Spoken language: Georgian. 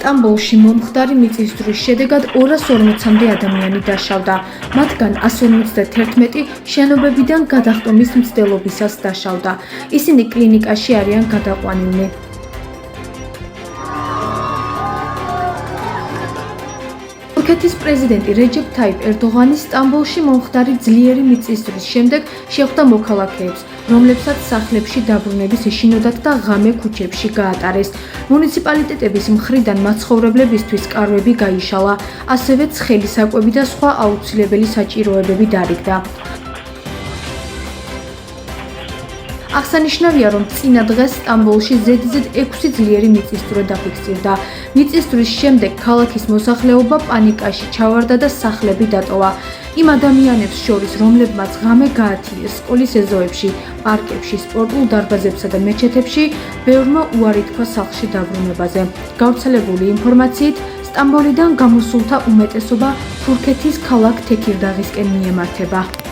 სტამბოლში მომხდარი მიწისძვრის შედეგად 240-მდე ადამიანი დაშავდა, მათგან 151 შენობებიდან გადახტომის მცდელობისას დაშავდა. ისინი კლინიკაში არიან გადაყვანილნი. თურქეთის პრეზიდენტი რეჯეფ თაიფ ერდოღანი სტამბოლში მომხდარი ძლიერი მიწისძვრის შემდეგ შეხვდა მოქალაქეებს, რომლებსაც სახლებში დაბრუნების ეშინოდათ და ღამე ქუჩებში გაატარეს. მუნიციპალიტეტების მხრიდან მაცხოვრებლებისთვის კარვები გაიშალა, ასევე ცხელი საკვები და სხვა აუცილებელი საჭიროებები დარიგდა. აღსანიშნავია, რომ წინა დღეს სტამბოლში ზედიზედ 6 ძლიერი მიწისძვრა დაფიქსირდა. მიწისძვრის შემდეგ ქალაქის მოსახლეობა პანიკაში ჩავარდა და სახლები დატოვა. იმ ადამიანებს შორის, რომლებმაც ღამე გაათიეს სკოლის ეზოებში, პარკებში, სპორტულ დარბაზებსა და მეჩეთებში, ბევრმა უარი თქვა სახლში დაბრუნებაზე. გავრცელებული ინფორმაციით, სტამბოლიდან გამოსულთა უმეტესობა თურქეთის ქალაქ თექირდაღისკენ მიემართება.